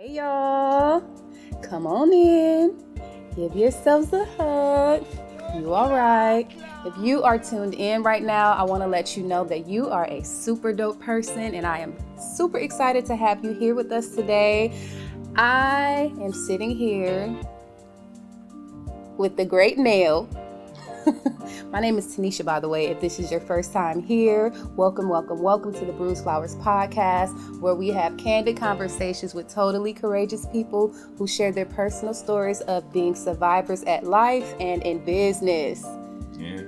Hey y'all, come on in, give yourselves a hug. You all right? If you are tuned in right now, I want to let you know that you are a super dope person and I am super excited to have you here with us today. I am sitting here with the great Nell. My name is Tanisha, by the way. If this is your first time here, welcome to the Bruised Flowers podcast, where we have candid conversations with totally courageous people who share their personal stories of being survivors at life and in business. Yeah.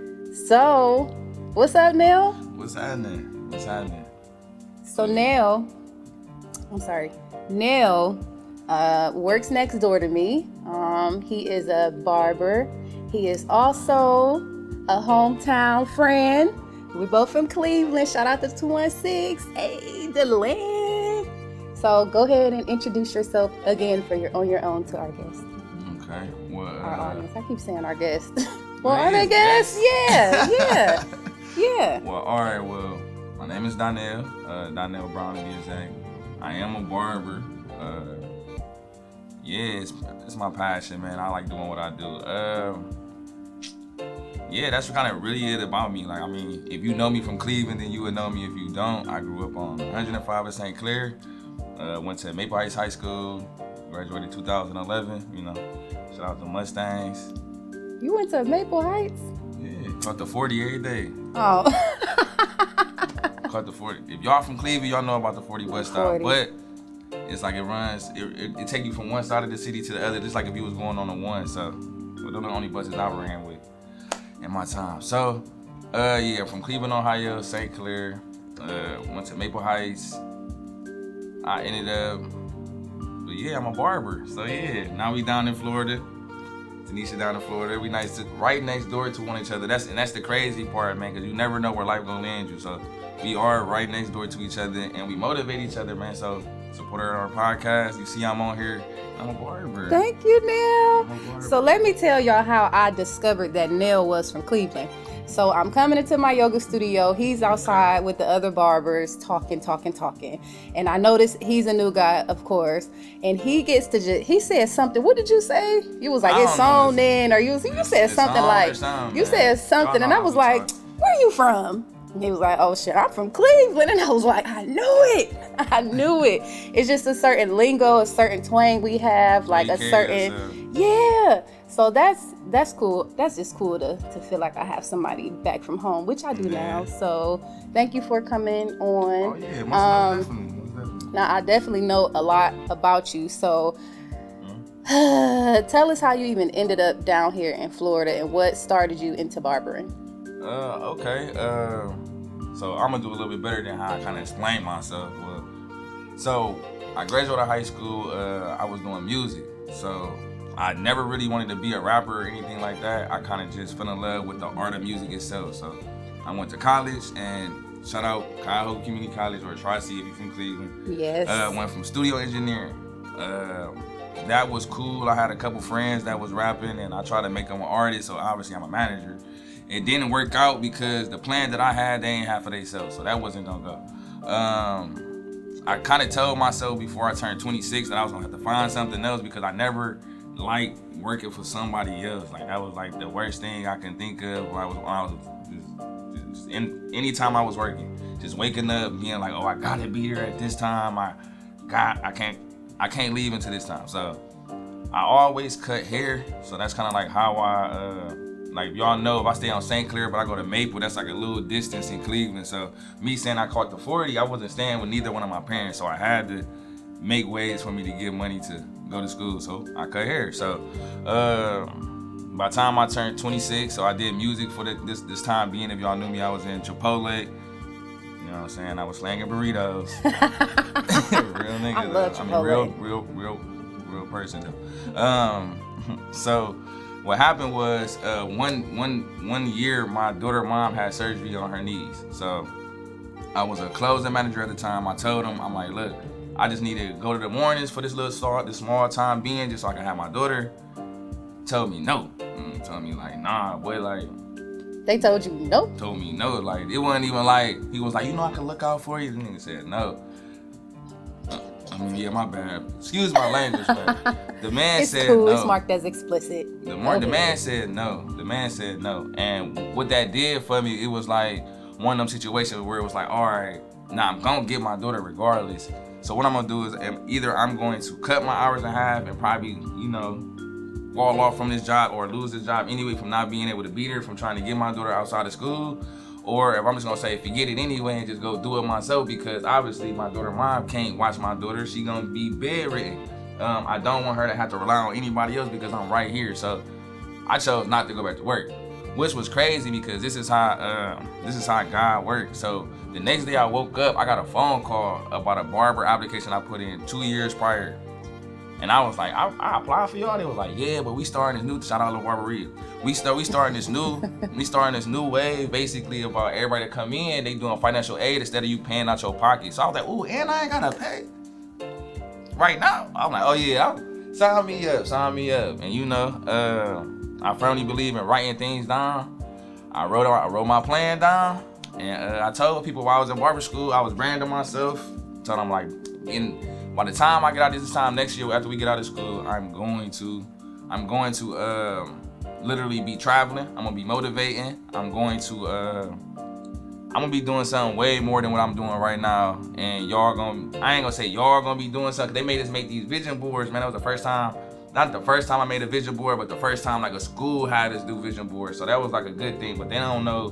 So, what's up, Nell? What's happening? So Nell works next door to me. He is a barber. He is also a hometown friend. We're both from Cleveland. Shout out to 216. Hey, the land. So go ahead and introduce yourself again on your own to our guests. Okay. Well, our audience. I keep saying our guests. Well, are they guests? Yeah. Well, all right. Well, my name is Nell. Nell Brown to be exact. I am a barber. It's my passion, man. I like doing what I do. That's what kind of really it about me. Like, I mean, if you know me from Cleveland, then you would know me. If you don't, I grew up on 105 in St. Clair. Went to Maple Heights High School. Graduated 2011. You know, shout out to Mustangs. You went to Maple Heights? Yeah, caught the 40 every day. Oh. Caught the 40. If y'all from Cleveland, y'all know about the 40 bus stop. But it's like it take you from one side of the city to the other, just like if you was going on a one. So, those are the only buses I ran with in my time. So, from Cleveland, Ohio, St. Clair, went to Maple Heights. I ended up, I'm a barber. So now we down in Florida. Tanisha down in Florida. We right next door to one each other. That's the crazy part, man, because you never know where life gonna land you. So we are right next door to each other, and we motivate each other, man. So support her on our podcast. You see, I'm on here. I'm a barber. Thank you, Nell. So let me tell y'all how I discovered that Nell was from Cleveland. So I'm coming into my yoga studio. He's outside with the other barbers talking. And I noticed he's a new guy, of course. And he gets to he said something. What did you say? You was like, it's on in, or you said something like, you said something. And I was like, where are you from? And he was like, oh shit, I'm from Cleveland. And I was like, I knew it. It's just a certain lingo, a certain twang we have, like a certain, So that's cool. That's just cool to feel like I have somebody back from home, which I do now. So thank you for coming on. Oh yeah, most definitely. Now I definitely know a lot about you. So tell us how you even ended up down here in Florida and what started you into barbering. Okay. So I'm gonna do a little bit better than how I kind of explain myself. So I graduated high school. I was doing music. So I never really wanted to be a rapper or anything like that. I kind of just fell in love with the art of music itself. So I went to college, and shout out Cuyahoga Community College, or Tri-C if you're from Cleveland. Yes. Went from studio engineering. That was cool. I had a couple friends that was rapping, and I tried to make them an artist. So obviously I'm a manager. It didn't work out because the plan that I had, they ain't have for themselves, so that wasn't gonna go. I kind of told myself before I turned 26 that I was gonna have to find something else, because I never liked working for somebody else. Like, that was like the worst thing I can think of when I was just anytime I was working, just waking up being like, oh, I gotta be here at this time. I can't leave until this time. So I always cut hair, so that's kind of like how like, y'all know, if I stay on St. Clair but I go to Maple, that's like a little distance in Cleveland. So me saying I caught the 40, I wasn't staying with neither one of my parents, so I had to make ways for me to get money to go to school. So I cut hair. So by the time I turned 26, so I did music for this time being. If y'all knew me, I was in Chipotle. You know what I'm saying? I was slanging burritos. Real nigga. I love Chipotle. Real person though. So what happened was, one year my daughter's mom had surgery on her knees. So I was a closing manager at the time. I told him, I'm like, look, I just need to go to the mornings for this small time being, just so I can have my daughter. Told me no. Told me like, nah, boy, like. They told you no? Told me no. Like, it wasn't even like, he was like, I can look out for you. The nigga said no. I'm Yeah, my bad. Excuse my language, man. The man It's said cool. no. It's marked as explicit. The man said no. The man said no. And what that did for me, it was like one of them situations where it was like, all right, now I'm gonna get my daughter regardless. So what I'm gonna do is either I'm going to cut my hours in half and probably, fall off from this job or lose this job anyway from not being able to beat her, from trying to get my daughter outside of school. Or if I'm just gonna say forget it anyway and just go do it myself, because obviously my daughter mom can't watch my daughter. She gonna be bedridden. I don't want her to have to rely on anybody else because I'm right here. So I chose not to go back to work, which was crazy because this is how God works. So the next day I woke up, I got a phone call about a Barber application I put in 2 years prior. And I was like, I applied for y'all. They was like, yeah, but we starting this new, shout out to Barberia. We starting this new wave basically about everybody that come in, they doing financial aid instead of you paying out your pocket. So I was like, ooh, and I ain't gotta pay right now. I'm like, oh yeah, sign me up. And I firmly believe in writing things down. I wrote my plan down, and I told people while I was in barber school, I was branding myself. Told them like, by the time I get out this time next year, after we get out of school, I'm going to literally be traveling. I'm gonna be motivating. I'm gonna be doing something way more than what I'm doing right now. And I ain't gonna say y'all gonna be doing something. They made us make these vision boards, man. That was the first time, not the first time I made a vision board, but the first time like a school had us do vision boards. So that was like a good thing, but they don't know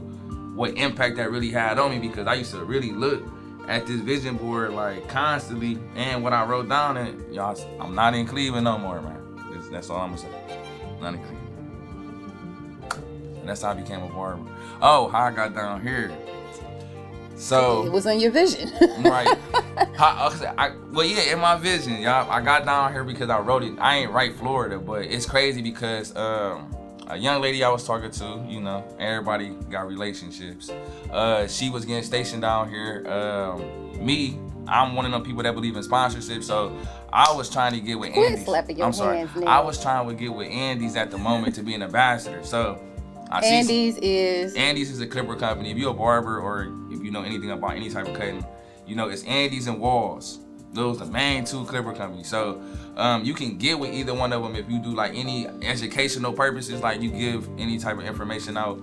what impact that really had on me, because I used to really look at this vision board like constantly, and what I wrote down, and y'all, I'm not in Cleveland no more, man. That's all I'm gonna say. Not in Cleveland. And that's how I became a barber. Oh, how I got down here. So it was on your vision. Right. In my vision, y'all, I got down here because I wrote it. I ain't right Florida, but it's crazy because a young lady I was talking to, everybody got relationships. She was getting stationed down here. I'm one of them people that believe in sponsorship, so I was trying to get with Andy's. I was trying to get with Andy's at the moment to be an ambassador. So Andy's is a clipper company. If you're a barber or if you know anything about any type of cutting, it's Andy's and Walls. Those are the main two clipper companies. So you can get with either one of them if you do like any educational purposes, like you give any type of information out.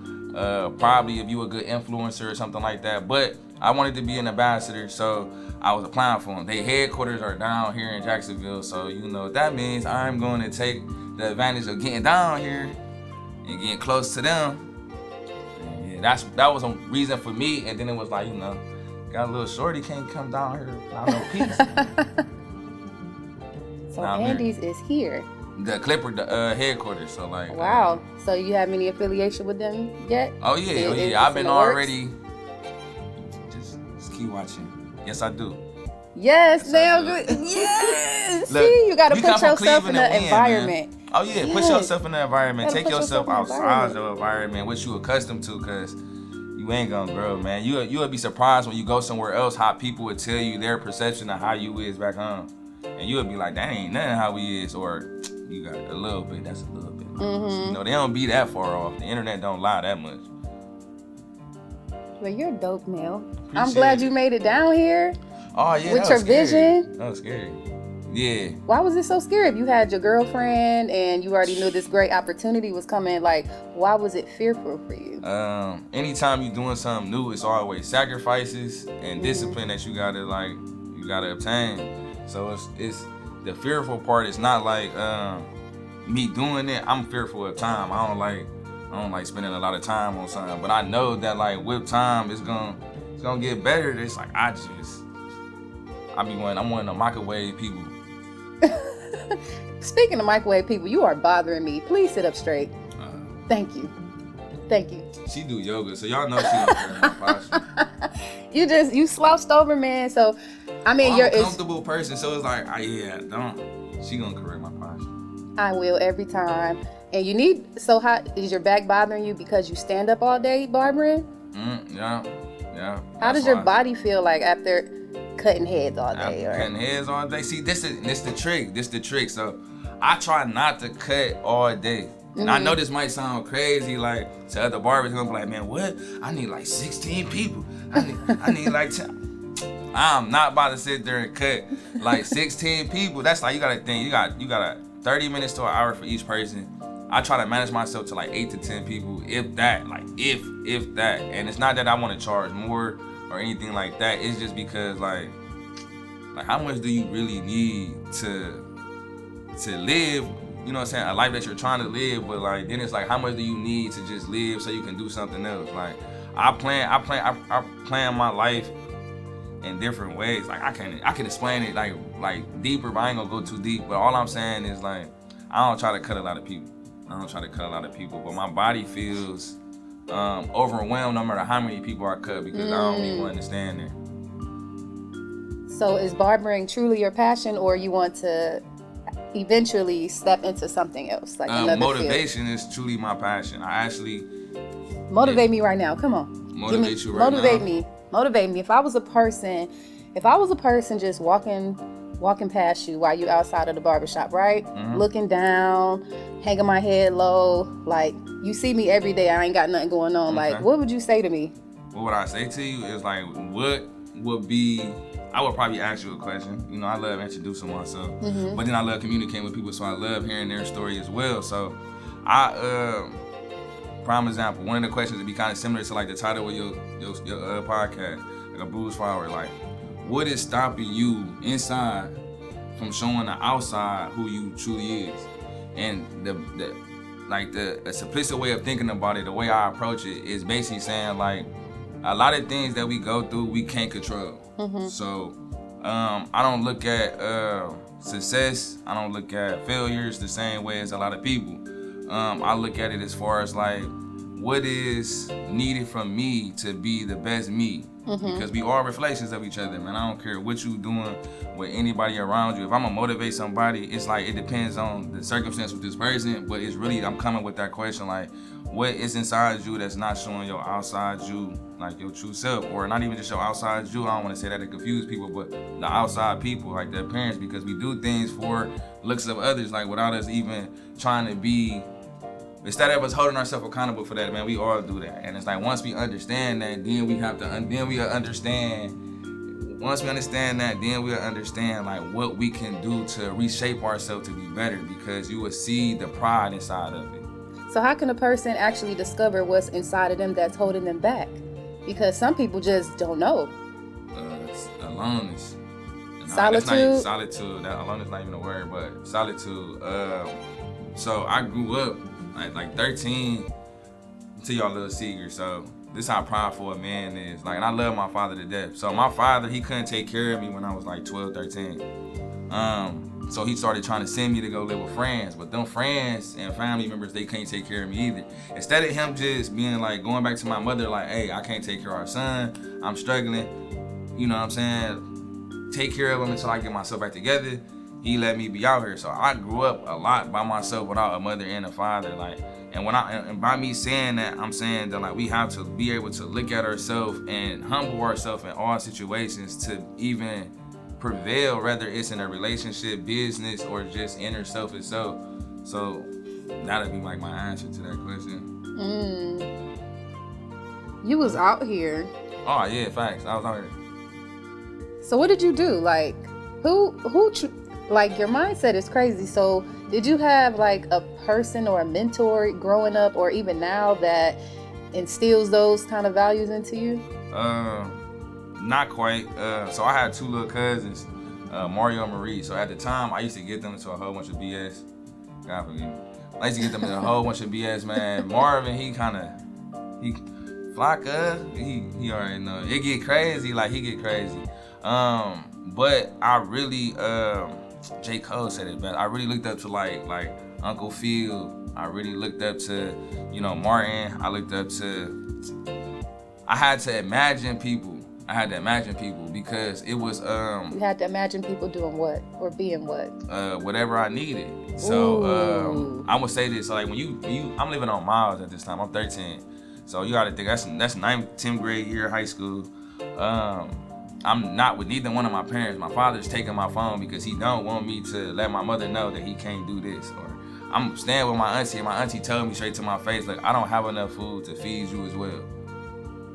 Probably if you a good influencer or something like that. But I wanted to be an ambassador, so I was applying for them. Their headquarters are down here in Jacksonville, so what that means. I'm going to take the advantage of getting down here and getting close to them. And yeah, that was a reason for me. And then it was like, got a little shorty, can't come down here without no peace. So Andy's is here. The Clipper, the headquarters. So like. Wow. So you have any affiliation with them yet? Oh yeah. I've been already. Just keep watching. Yes, I do. Yes, Nell. Yes. Look, see, you gotta put yourself in the environment. Man. Oh yeah, put yourself in the environment. Take yourself outside your environment, what you accustomed to, cause you ain't gonna grow, man. You'll be surprised when you go somewhere else how people would tell you their perception of how you is back home, and you'll be like, that ain't nothing how we is, or you got a little bit. That's a little bit. Mm-hmm. They don't be that far off. The internet don't lie that much. Well, you're dope, Nell. I'm glad you made it down here. Oh yeah, with your vision. That was scary. Yeah. Why was it so scary? If you had your girlfriend and you already knew this great opportunity was coming, like, why was it fearful for you? Anytime you're doing something new, it's always sacrifices and discipline that you gotta obtain. So it's the fearful part is not like me doing it. I'm fearful of time. I don't like spending a lot of time on something, but I know that like with time it's gonna get better. It's like I'm one of the microwave people. Speaking of microwave people, you are bothering me. Please sit up straight. Thank you. She do yoga, so y'all know she don't care my posture. You slouched over, man. So I mean, you're a comfortable person, so it's like, she gonna correct my posture. I will every time. And how is your back bothering you because you stand up all day barbering? Yeah. How does your body feel like after cutting heads all day? Cutting heads all day. See, this the trick. So I try not to cut all day. And I know this might sound crazy, like to other barbers, gonna be like, man, what? I need like 16 people. I need like 10. I'm not about to sit there and cut like 16 people. That's like, you gotta think, you got a 30 minutes to an hour for each person. I try to manage myself to like 8 to 10 people, if that, like if that. And it's not that I want to charge more or anything like that. It's just because like how much do you really need to live? You know what I'm saying? A life that you're trying to live, but like then it's like, how much do you need to just live so you can do something else? Like I plan my life in different ways. Like I can explain it like deeper, but I ain't gonna go too deep. But all I'm saying is like, I don't try to cut a lot of people. But my body feels overwhelmed no matter how many people I cut, because I don't even understand it. So is barbering truly your passion, or you want to eventually step into something else, like another motivation field? is truly my passion. I actually motivate me right now. Come on, motivate you right now. Motivate me. If I was a person just walking past you while you outside of the barbershop, right? Looking down, hanging my head low, like you see me every day, I ain't got nothing going on. Okay. Like, what would you say to me? What would I say to you is like, what would be, I would probably ask you a question. You know, I love introducing myself, but then I love communicating with people, so I love hearing their story as well. So prime example, one of the questions would be kind of similar to like the title of your podcast, like a bruised flower. Like, what is stopping you inside from showing the outside who you truly is? And the simplistic way of thinking about it, the way I approach it, is basically saying like, a lot of things that we go through, we can't control. So I don't look at success, I don't look at failures the same way as a lot of people. I look at it as far as like, what is needed from me to be the best me? Because we are reflections of each other, man. I don't care what you doing with anybody around you. If I'm gonna motivate somebody, it's like, it depends on the circumstance with this person, but it's really, I'm coming with that question, like, what is inside you that's not showing your outside you, like your true self, or not even just your outside you. I don't want to say that to confuse people, but the outside people, like the appearance, because we do things for looks of others, like without us even trying to be. Instead of us holding ourselves accountable for that, man, we all do that. And it's like, once we understand that, then we have to, then we'll understand. Once we understand that, then we'll understand like what we can do to reshape ourselves to be better, because you will see the pride inside of it. So how can a person actually discover what's inside of them that's holding them back? Because some people just don't know. Aloneness. Solitude. Solitude. That alone is not even a word, but solitude. So I grew up like 13, to y'all little secret. So this is how prideful a man is. Like, and I love my father to death. So my father, he couldn't take care of me when I was like 12, 13. So he started trying to send me to go live with friends. But them friends and family members, they can't take care of me either. Instead of him just being like, going back to my mother, like, hey, I can't take care of our son, I'm struggling, you know what I'm saying? Take care of him until I get myself back together. He let me be out here. So I grew up a lot by myself without a mother and a father. Like, and by me saying that, I'm saying that like, we have to be able to look at ourselves and humble ourselves in all situations to even prevail, whether it's in a relationship, business, or just inner self itself. So that'd be like my answer to that question. You was out here. Oh yeah, facts. I was out here. So what did you do? Like, like, your mindset is crazy. So did you have like a person or a mentor growing up, or even now, that instills those kind of values into you? Not quite. So I had two little cousins, Mario and Marie. So at the time, I used to get them into a whole bunch of BS. God forgive me. I used to get them into a whole bunch of BS, man. Marvin, he Flocka, he already know. It get crazy, like he get crazy. But I really, J. Cole said it best. I really looked up to like Uncle Phil. I really looked up to, Martin. I looked up to. I had to imagine people because it was. You had to imagine people doing what or being what? Whatever I needed. So I would say this. So like when you, I'm living on miles at this time. I'm 13. So you gotta think that's 9th, 10th grade year of high school. I'm not with neither one of my parents. My father's taking my phone because he don't want me to let my mother know that he can't do this. Or I'm staying with my auntie, and my auntie told me straight to my face, like, I don't have enough food to feed you as well.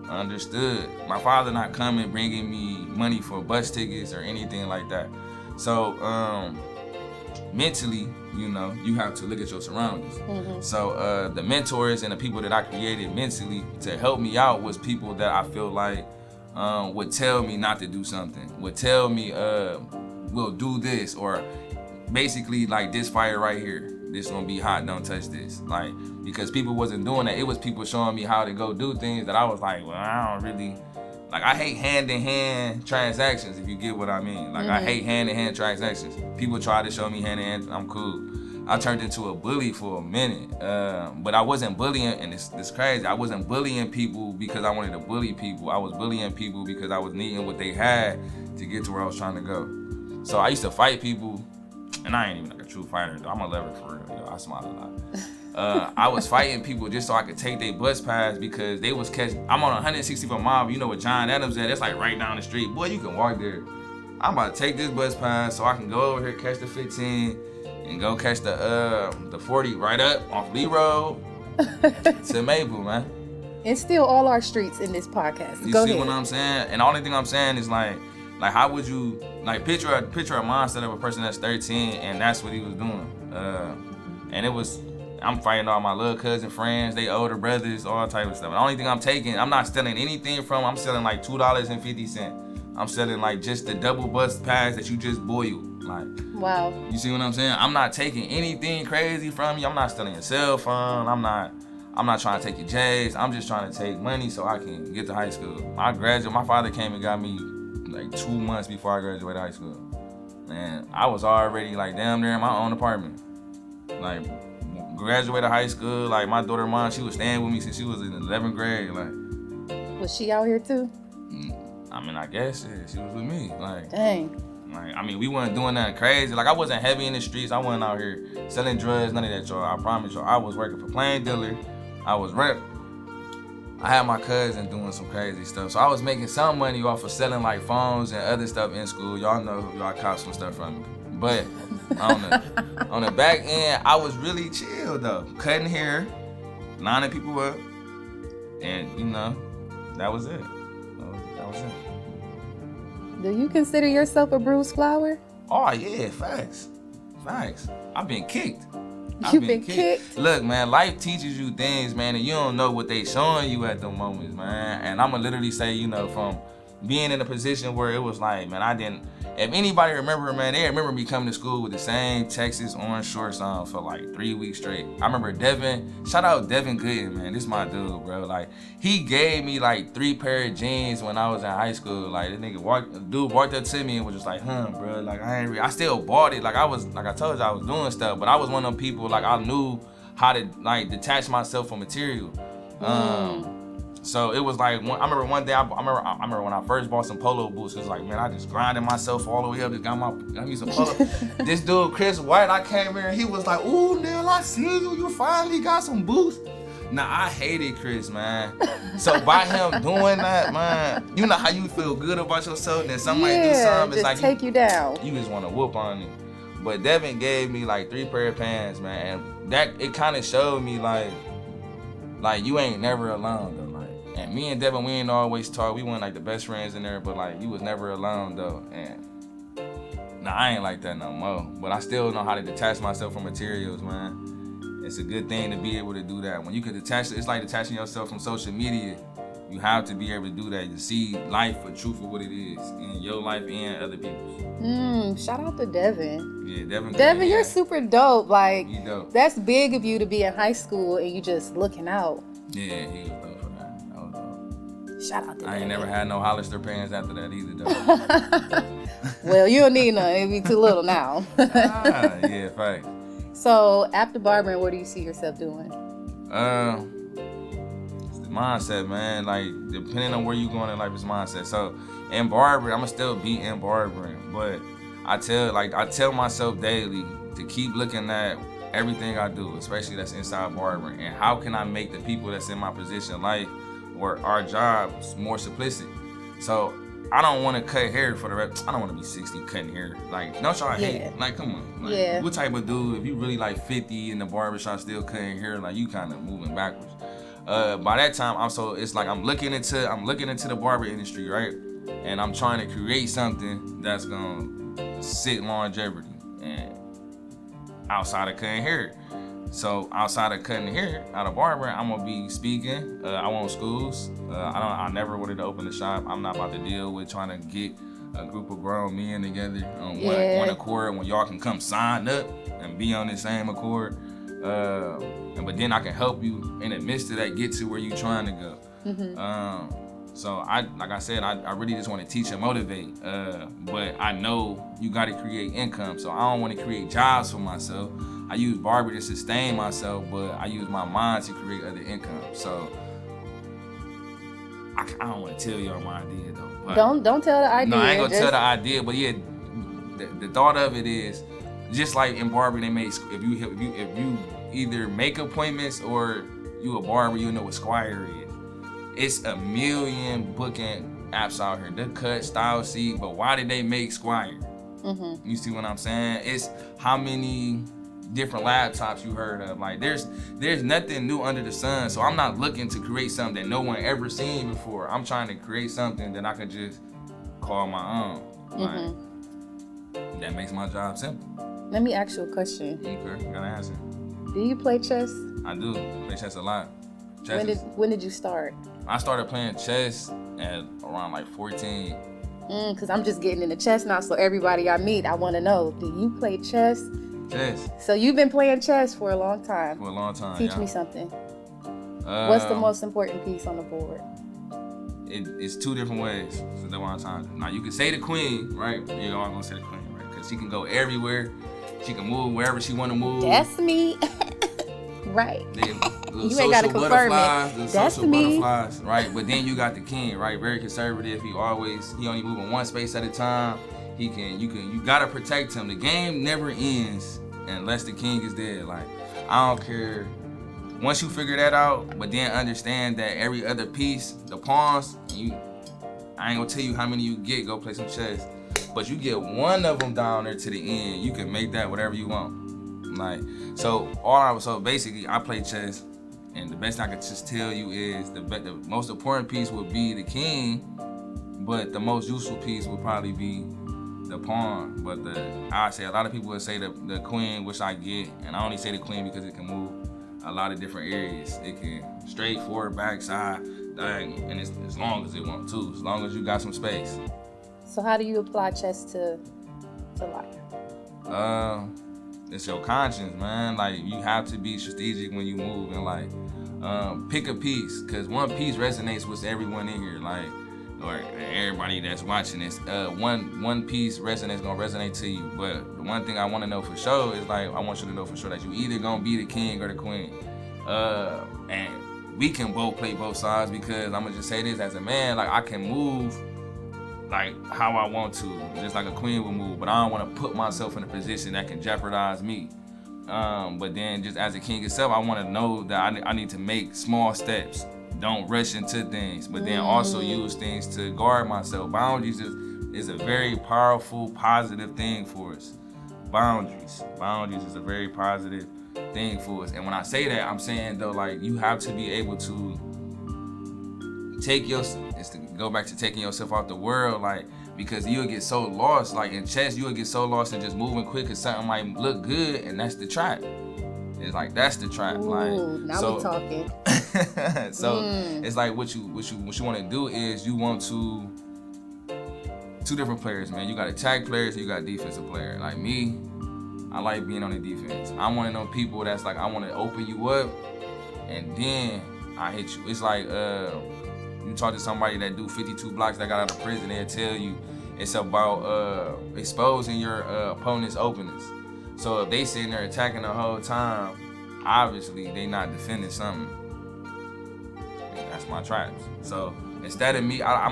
Understood. My father not coming, bringing me money for bus tickets or anything like that. So, mentally, you know, you have to look at your surroundings. So, the mentors and the people that I created mentally to help me out was people that I feel like would tell me not to do something, would tell me, we'll do this, or basically like this fire right here, this gonna be hot, don't touch this. Like, because people wasn't doing that. It was people showing me how to go do things that I was like, well, I don't really, like, I hate hand-in-hand transactions, if you get what I mean. Like, I hate hand-in-hand transactions. People try to show me hand-in-hand, I'm cool. I turned into a bully for a minute, but I wasn't bullying, and it's crazy. I wasn't bullying people because I wanted to bully people. I was bullying people because I was needing what they had to get to where I was trying to go. So I used to fight people, and I ain't even like a true fighter, though. I'm a lover for real, yo. I smile a lot. I was fighting people just so I could take their bus pass because they was catching. I'm on 164 mile. You know what John Adams at? That's like right down the street. Boy, you can walk there. I'm about to take this bus pass so I can go over here, catch the 15, and go catch the 40 right up off Lee Road to Maple, man. And still all our streets in this podcast. You Go see ahead. what I'm saying? And the only thing I'm saying is like how would you like picture a mindset of a person that's 13 and that's what he was doing? And it was, I'm fighting all my little cousin friends, they older brothers, all type of stuff. The only thing I'm taking, I'm not stealing anything from. I'm selling like $2.50. I'm selling like just the double bus pass that you just boiled. Like, wow. You see what I'm saying? I'm not taking anything crazy from you. I'm not stealing your cell phone. I'm not trying to take your J's. I'm just trying to take money so I can get to high school. My father came and got me like 2 months before I graduated high school. And I was already like damn near in my own apartment. Like, graduated high school, like my daughter mom, she was staying with me since she was in 11th grade. Like, was she out here too? I mean, I guess she was with me. Like, dang. Like, I mean, we weren't doing nothing crazy. Like, I wasn't heavy in the streets. I wasn't out here selling drugs, none of that, y'all. I promise y'all. I was working for Plain Dealer. I was rep. I had my cousin doing some crazy stuff. So I was making some money off of selling like phones and other stuff in school. Y'all know, y'all caught some stuff from me. But on the back end, I was really chill though. Cutting hair, lining people up, and you know, that was it. That was it. Do you consider yourself a bruised flower? Oh yeah, facts. I've been kicked. You've been kicked? Look, man, life teaches you things, man, and you don't know what they showing you at the moments, man. And I'ma literally say, you know, from being in a position where it was like, man, if anybody remember, man, they remember me coming to school with the same Texas orange shorts on for like 3 weeks straight. I remember Devin, shout out Devin Gooden, man, this is my dude, bro. Like, he gave me like 3 pair of jeans when I was in high school. Like, the dude walked up to me and was just like, bro, like, I still bought it. Like, I told you I was doing stuff, but I was one of them people, like, I knew how to like detach myself from material. So it was like, I remember one day, I remember when I first bought some polo boots, it was like, man, I just grinded myself all the way up, just got me some polo. This dude, Chris White, I came here and he was like, ooh, Nell, I see you finally got some boots. Nah, I hated Chris, man. So by him doing that, man, you know how you feel good about yourself, and then somebody do something, it's like, take you down. You just want to whoop on him. But Devin gave me like 3 pair of pants, man, and that, it kind of showed me like you ain't never alone, though. And me and Devin, we ain't always talk. We weren't like the best friends in there, but like you was never alone though. And nah, I ain't like that no more. But I still know how to detach myself from materials, man. It's a good thing to be able to do that. When you can detach, it's like detaching yourself from social media. You have to be able to do that to see life for truth for what it is in your life and other people's. Shout out to Devin. Yeah, Devin. Devin, you're super dope. Like, he dope. That's big of you to be in high school and you just looking out. Yeah, he was dope. Shout out to I ain't never had no Hollister pants after that either, though. Well, you don't need none. It'd be too little now. Yeah, fact. So, after barbering, what do you see yourself doing? It's the mindset, man. Like, depending on where you going in life, it's mindset. So, in barbering, I'ma still be in barbering, but I tell myself daily to keep looking at everything I do, especially that's inside barbering, and how can I make the people that's in my position life or our jobs more simplistic. So I don't want to cut hair for the rest. I don't want to be 60 cutting hair. Like, don't y'all hate? Like, come on. Like, what type of dude, if you really like 50 in the barbershop still cutting hair, like you kind of moving backwards. By that time, it's like I'm looking into the barber industry, right? And I'm trying to create something that's gonna sit longevity and outside of cutting hair. So outside of cutting hair, out of barber, I'm gonna be speaking. I want schools. I never wanted to open a shop. I'm not about to deal with trying to get a group of grown men together on one accord when y'all can come sign up and be on the same accord. But then I can help you in the midst of that get to where you're trying to go. Mm-hmm. So like I said, I really just want to teach and motivate. But I know you got to create income. So I don't want to create jobs for myself. I use barber to sustain myself, but I use my mind to create other income. So I don't want to tell y'all my idea though. But don't tell the idea. No, I ain't gonna tell the idea, but yeah, the thought of it is just like in barber, they make if you either make appointments or you a barber, you know what Squire is. It's a million booking apps out here. The cut, style, seat, but why did they make Squire? Mm-hmm. You see what I'm saying? It's how many different laptops you heard of. Like there's nothing new under the sun. So I'm not looking to create something that no one ever seen before. I'm trying to create something that I could just call my own. Like, that makes my job simple. Let me ask you a question. Okay, gotta answer. Do you play chess? I do. Play chess a lot. When did you start? I started playing chess at around like 14. Cause I'm just getting into chess now. So everybody I meet, I want to know: do you play chess? Chess. So you've been playing chess for a long time. For a long time. Teach me something. What's the most important piece on the board? It's two different ways. So that's what I'm trying to do. Now you can say the queen, right? You're all gonna say the queen, right? Because she can go everywhere. She can move wherever she want to move. That's me. Right. You ain't gotta confirm it. That's me. Butterflies, right? But then you got the king, right? Very conservative. He only moving one space at a time. You gotta protect him. The game never ends unless the king is dead. Like, I don't care. Once you figure that out, but then understand that every other piece, the pawns, I ain't gonna tell you how many you get, go play some chess. But you get one of them down there to the end, you can make that whatever you want. Like, so basically I play chess, and the best I could just tell you is the most important piece would be the king, but the most useful piece would probably be the pawn. But I say a lot of people would say the queen, which I get, and I only say the queen because it can move a lot of different areas. It can straight, forward, back, side, diagonal, and it's as long as it wants to, as long as you got some space. So how do you apply chess to life? It's your conscience, man. Like, you have to be strategic when you move, and like, pick a piece, cause one piece resonates with everyone in here, like, or everybody that's watching this. One piece gonna resonate to you. But the one thing I want to know for sure is, like, I want you to know for sure that you either gonna be the king or the queen. And we can both play both sides, because I'm gonna just say this as a man, like, I can move like how I want to, just like a queen would move, but I don't want to put myself in a position that can jeopardize me. But then just as a king itself, I want to know that I need to make small steps. Don't rush into things, but then also use things to guard myself. Boundaries is a very powerful, positive thing for us. Boundaries is a very positive thing for us. And when I say that, I'm saying though, like, you have to be able to go back to taking yourself out the world, like, because you'll get so lost. Like in chess, you'll get so lost in just moving quick, because something might look good, and that's the trap. It's like, that's the trap. Ooh, like, now so, we talking. So it's like what you want to do is you want two different players, man. You got attack players, you got defensive players. Like me, I like being on the defense. I'm one of those people that's like, I want to open you up, and then I hit you. It's like you talk to somebody that do 52 blocks that got out of prison, they'll tell you it's about exposing your opponent's openness. So if they sitting there attacking the whole time, obviously they not defending something. And that's my traps. So instead of me, I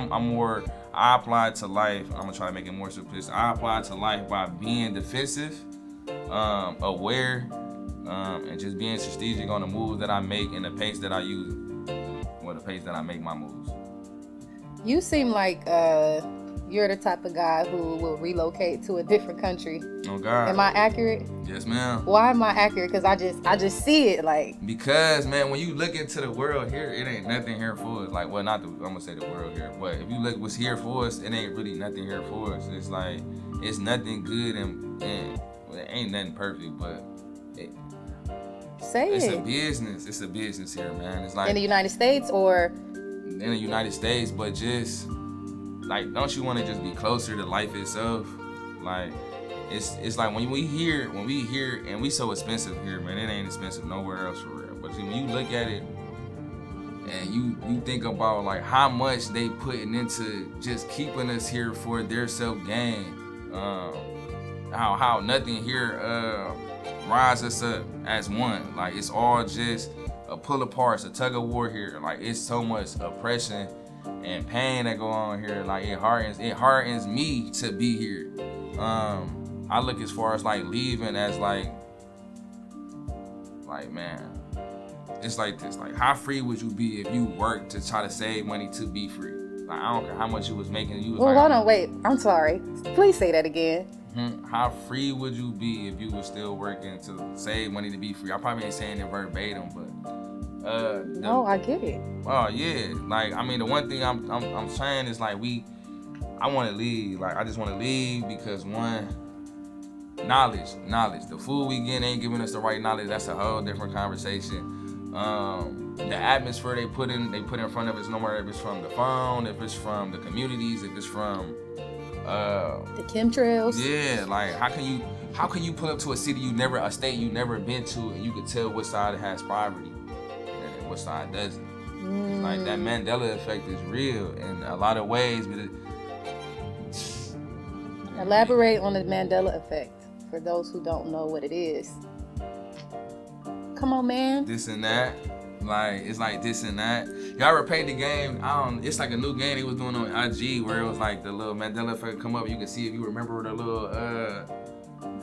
apply it to life. I'm gonna try to make it more simplistic. I apply it to life by being defensive, aware, and just being strategic on the moves that I make and the pace that I use, or the pace that I make my moves. You seem like you're the type of guy who will relocate to a different country. Oh God. Am I accurate? Yes, ma'am. Why am I accurate? Because I just see it like. Because man, when you look into the world here, it ain't nothing here for us. Like, well, not the, I'm gonna say the world here, but if you look what's here for us, it ain't really nothing here for us. It's like it's nothing good and well, it ain't nothing perfect, but Say it's it. a business. It's a business here, man. It's like In the United States or in the United States, but just like, don't you want to just be closer to life itself? Like, it's like when we hear, and we so expensive here, man. It ain't expensive nowhere else for real. But see, when you look at it and you think about like how much they putting into just keeping us here for their self gain, how nothing here rise us up as one. Like, it's all just a pull apart, a tug of war here. Like, it's so much oppression and pain that go on here. Like, it hardens me to be here. I look as far as like leaving as like man, it's like this. Like, how free would you be if you worked to try to save money to be free? Like, I don't care how much you was making. You was well, like, hold on, wait. I'm sorry. Please say that again. How free would you be if you were still working to save money to be free? I probably ain't saying it verbatim, but no, I get it. Oh yeah, like, I mean, the one thing I'm saying is like I want to leave. Like, I just want to leave because one, knowledge. The food we get ain't giving us the right knowledge. That's a whole different conversation. The atmosphere they put in front of us, no matter if it's from the phone, if it's from the communities, if it's from the chemtrails. Yeah, like how can you pull up to a state you never been to, and you can tell what side has poverty and what side doesn't. Like, that Mandela Effect is real in a lot of ways, but Elaborate on the Mandela Effect for those who don't know what it is. Come on, man. This and that. Like, it's like this and that. Y'all ever played the game? It's like a new game they was doing on IG where it was like the little Mandela Effect come up. You can see if you remember the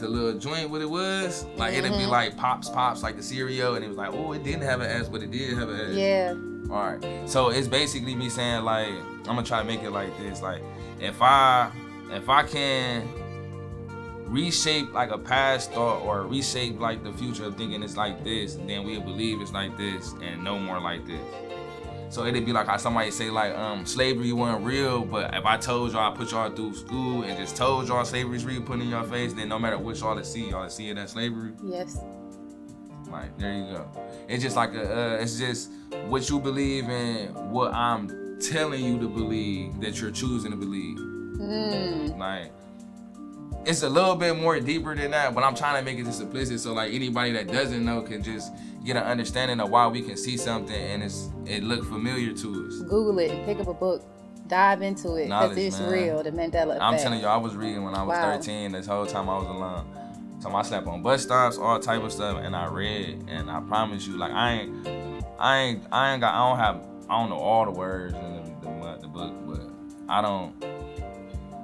little joint what it was. Like, it'd be like pops like the cereal, and it was like, oh, it didn't have an S, but it did have an S. Yeah. All right. So it's basically me saying, like, I'm gonna try to make it like this. Like, if I can reshape like a past thought or reshape like the future of thinking it's like this, then we'll believe it's like this and no more like this. So it'd be like how somebody say like slavery wasn't real, but if I told y'all, I put y'all through school and just told y'all slavery's real, put in your face, then no matter what y'all see it as slavery. Yes. Like, there you go. It's just like it's just what you believe and what I'm telling you to believe that you're choosing to believe. Like, it's a little bit more deeper than that, but I'm trying to make it just implicit so like anybody that doesn't know can just get an understanding of why we can see something and it look familiar to us. Google it and pick up a book. Dive into it, because it's man. real, the Mandela Effect. I'm telling you, I was reading when I was 13. This whole time I was alone. So I slept on bus stops, all type of stuff, and I read. And I promise you, like, I don't know all the words in the book, but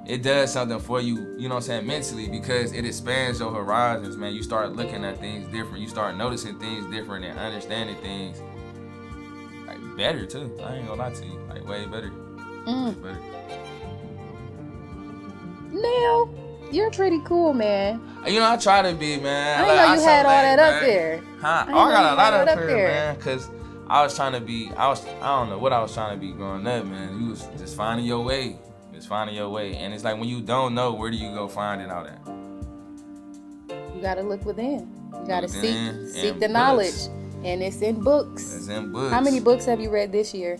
it does something for you, you know what I'm saying, mentally, because it expands your horizons, man. You start looking at things different. You start noticing things different and understanding things like better too. I ain't gonna lie to you, like way better. Better. Nell, you're pretty cool, man. You know, I try to be, man. I didn't know you had all that up there. Huh? I got a lot up here, man, because I was trying to be, I don't know what I was trying to be growing up, man. You was just finding your way. Finding your way, and it's like when you don't know, where do you go find it out at? You gotta look within. You gotta seek the books. knowledge, and it's in books. It's in books. How many books have you read this year?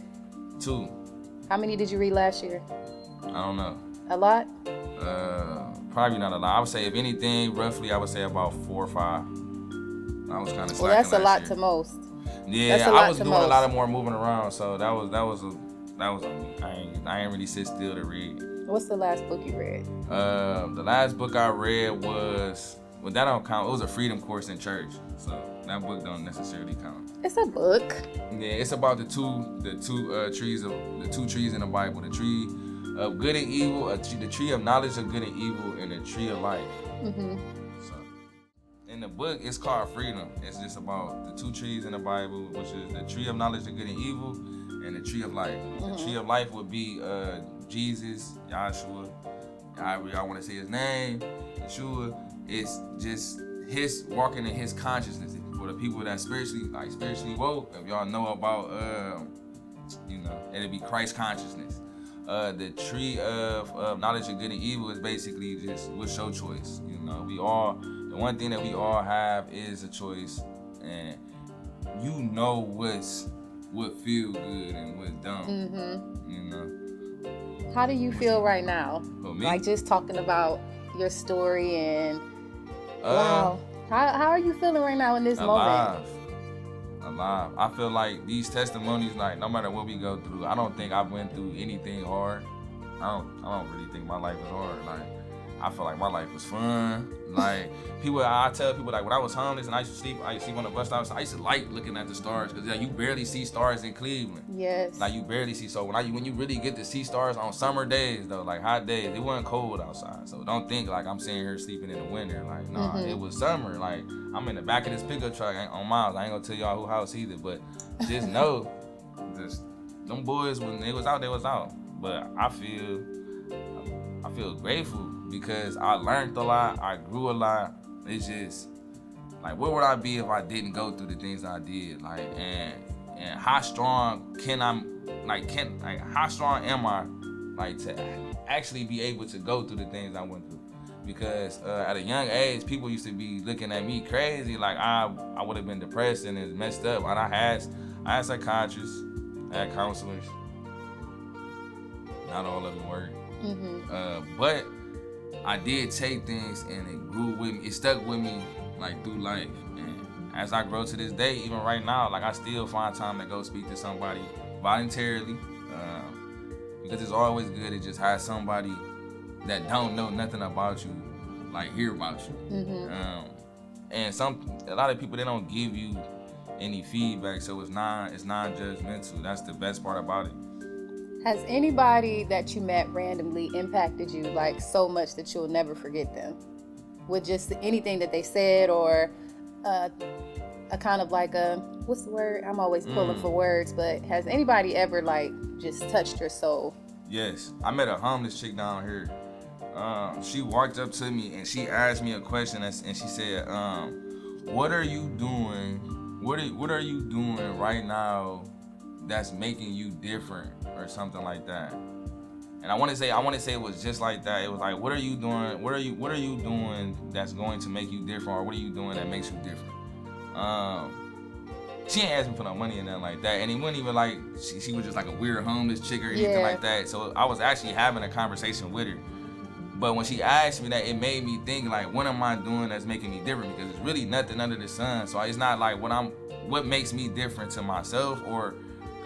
2. How many did you read last year? I don't know. A lot? Probably not a lot. I would say, if anything, roughly, I would say about 4 or 5. I was kind of slacking. Well, that's a lot year. to most. Yeah, I was doing a lot of more moving around, so that was on me. I ain't really sit still to read. What's the last book you read? The last book I read was, well, that don't count. It was a freedom course in church, so that book don't necessarily count. It's a book. Yeah, it's about the two trees in the Bible: the tree of good and evil, the tree of knowledge of good and evil, and the tree of life. So, in the book, it's called Freedom. It's just about the 2 trees in the Bible, which is the tree of knowledge of good and evil, and the tree of life. The tree of life would be Jesus, Yahshua, however y'all want to say his name, Yeshua. It's just his walking in his consciousness. For the people that spiritually woke, if y'all know about, it'll be Christ consciousness. The tree of knowledge of good and evil is basically just what's your choice. The one thing that we all have is a choice, and what feel good and what's dumb. How do you feel right now? Me? Like just talking about your story and wow. How are you feeling right now in this moment? Alive. I feel like these testimonies, like no matter what we go through, I don't think I went through anything hard. I don't really think my life was hard. Like I feel like my life was fun. Like I tell people, like when I was homeless and I used to sleep on the bus stops, I used to like looking at the stars because you barely see stars in Cleveland. Yes. Like you barely see. So when you really get to see stars on summer days though, like hot days, it wasn't cold outside. So don't think like I'm sitting here sleeping in the winter. Like nah, It was summer. Like I'm in the back of this pickup truck on miles. I ain't gonna tell y'all who house either, but just know, them boys when they was out, they was out. But I feel grateful because I learned a lot, I grew a lot. It's just like where would I be if I didn't go through the things I did? Like and how strong how strong am I like to actually be able to go through the things I went through? Because at a young age, people used to be looking at me crazy, like I would have been depressed and it's messed up. And I had psychiatrists, I had counselors. Not all of them worked. But I did take things and it grew with me. It stuck with me like through life. And as I grow to this day, even right now, like I still find time to go speak to somebody voluntarily. Because it's always good to just have somebody that don't know nothing about you, like hear about you. And a lot of people, they don't give you any feedback, so it's non-judgmental. That's the best part about it. Has anybody that you met randomly impacted you like so much that you'll never forget them? With just anything that they said or a kind of like what's the word? I'm always pulling for words, but has anybody ever like just touched your soul? Yes. I met a homeless chick down here. She walked up to me and she asked me a question and she said, what are you doing? What are you doing right now that's making you different or something like that? And I want to say it was just like that. It was like, what are you doing? What are you doing that's going to make you different, or what are you doing that makes you different? She ain't asked me for no money or nothing like that, and it wasn't even like she was just like a weird homeless chick or anything like that. So I was actually having a conversation with her. But when she asked me that, it made me think like, what am I doing that's making me different? Because it's really nothing under the sun. So it's not like what makes me different to myself, or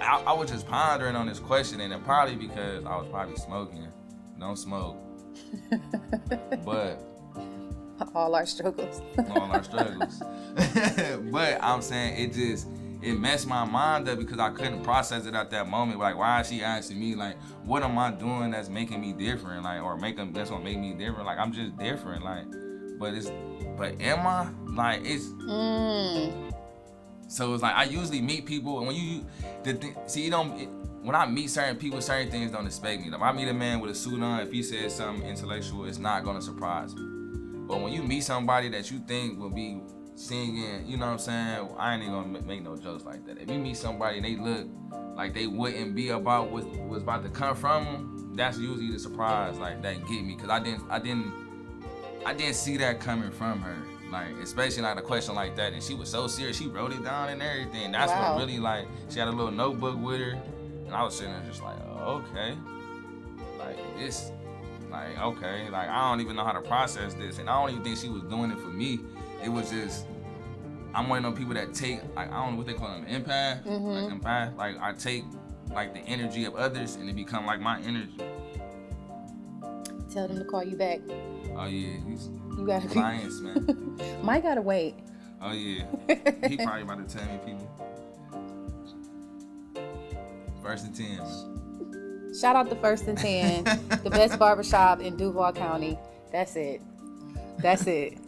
I was just pondering on this question, and it probably because I was probably smoking. Don't smoke. But all our struggles. But I'm saying it messed my mind up because I couldn't process it at that moment. Like, why is she asking me, like, what am I doing that's making me different? Like, that's gonna make me different. Like, I'm just different. Like, but am I? Like, it's so it's like I usually meet people, and when I meet certain people, certain things don't expect me. Like, if I meet a man with a suit on, if he says something intellectual, it's not gonna surprise me. But when you meet somebody that you think will be singing, you know what I'm saying? I ain't even gonna make no jokes like that. If you meet somebody and they look like they wouldn't be about what's about to come from them, that's usually the surprise like that get me, because I didn't see that coming from her. Like, especially like a question like that, and she was so serious. She wrote it down and everything. That's what really, like, she had a little notebook with her, and I was sitting there just like, oh, okay, like this, like, okay, like I don't even know how to process this, and I don't even think she was doing it for me. It was just, I'm one of those people that take, like, I don't know what they call them, empath, like empath. Like, I take like the energy of others, and it become like my energy. Tell them to call you back. Oh yeah, you gotta clients, man. Mike gotta wait. Oh yeah, he probably about to tell me people. 1st and 10. Man. Shout out to 1st and 10, the best barbershop in Duval County. That's it.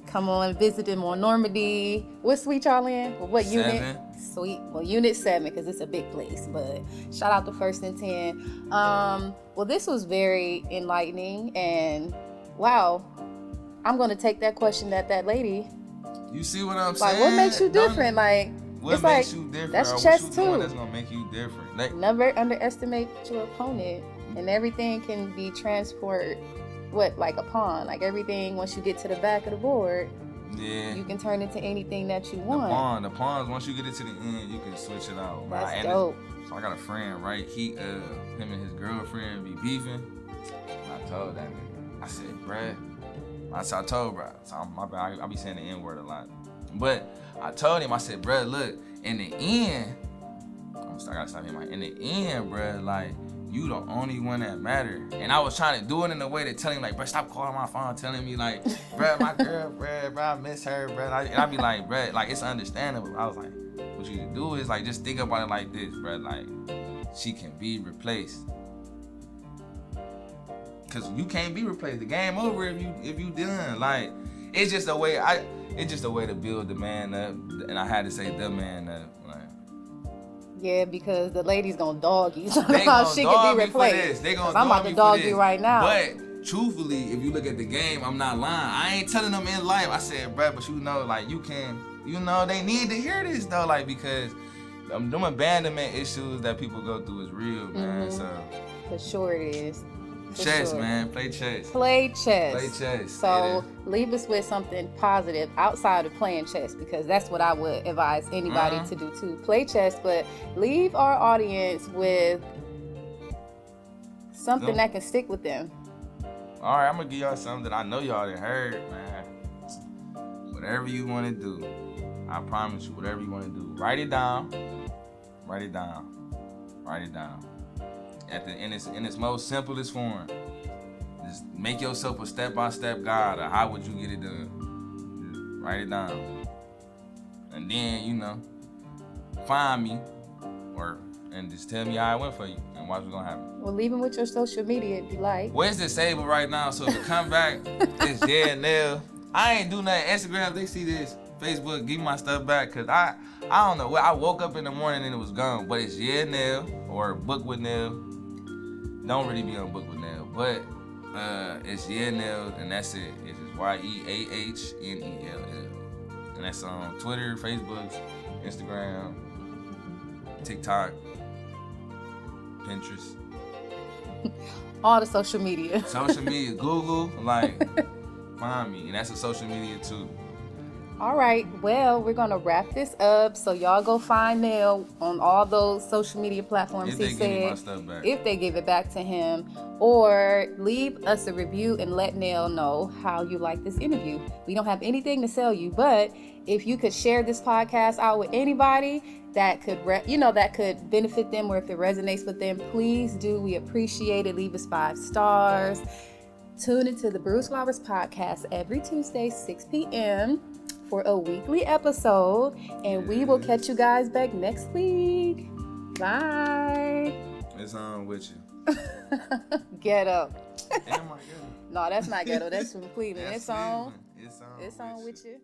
Come on, visit them on Normandy. What suite y'all in? What unit? Sweet. Well, Unit 7, because it's a big place. But shout out to First and 10. Well, this was very enlightening. And, wow, I'm going to take that question that lady. You see what I'm saying? Like, what makes you different? Like, what it's makes like, you different? that's chess, what you too. doing that's going to make you different? Like, never underestimate your opponent. And everything can be transported, like a pawn. Like, everything, once you get to the back of the board, yeah, you can turn into anything that you want. The pawns, once you get it to the end, you can switch it out. That's dope. So I got a friend, right? Him and his girlfriend be beefing. I told that nigga, I said, bruh. I told bruh. So my bad, I be saying the N-word a lot. But I told him, I said, bruh, look, in the end, I gotta stop him. In the end, bruh, like, you the only one that matter. And I was trying to do it in a way to tell him, like, bruh, stop calling my phone, telling me, like, bruh, my girl, bruh, I miss her, bruh. And I be like, bruh, like, it's understandable. I was like, what you need to do is, like, just think about it like this, bruh, like, she can be replaced. Cause you can't be replaced. The game over if you done. Like, it's just a way to build the man up. And I had to say the man up. Yeah, because the lady's gonna dog you. So They gonna she dog can be me replaced. for this. They gonna I'm about to dog you you right now. But truthfully, if you look at the game, I'm not lying. I ain't telling them in life. I said, bruh, but you know, like, you can, you know, they need to hear this though, like, because them abandonment issues that people go through is real, man. So for sure it is. Chess, man. Play chess. Play chess. Play chess. So leave us with something positive outside of playing chess, because that's what I would advise anybody to do too. Play chess, but leave our audience with something that can stick with them. All right, I'm gonna give y'all something that I know y'all done heard, man. Whatever you want to do, I promise you, whatever you want to do, write it down. Write it down. Write it down. In its most simplest form, just make yourself a step-by-step guide of how would you get it done. Just write it down, and then, you know, find me, and just tell me how it went for you, and watch what's gonna happen. Well, leave them with your social media if you like. Where's disabled right now? So if you come back, it's Nell. I ain't do nothing. Instagram, if they see this, Facebook, give me my stuff back, cause I don't know. I woke up in the morning and it was gone. But it's Nell or Book with Nell. Don't really be on Book with Nell, but it's Nell, and that's it. It's just YeaHnell, and that's on Twitter, Facebook, Instagram, TikTok, Pinterest, all the social media. Social media, Google, like, find me, and that's a social media too. All right, well, we're gonna wrap this up. So y'all go find Nell on all those social media platforms. If they give me my stuff back. If they give it back to him, or leave us a review and let Nell know how you like this interview. We don't have anything to sell you, but if you could share this podcast out with anybody that could, that could benefit them, or if it resonates with them, please do. We appreciate it. Leave us 5 stars. Tune into the Bruce Flowers podcast every Tuesday, 6 p.m. for a weekly episode, and we will catch you guys back next week. Bye. It's on with you. Ghetto. Am I ghetto? No, that's not ghetto. That's from Cleveland. That's It's on. Cleveland. It's on with you.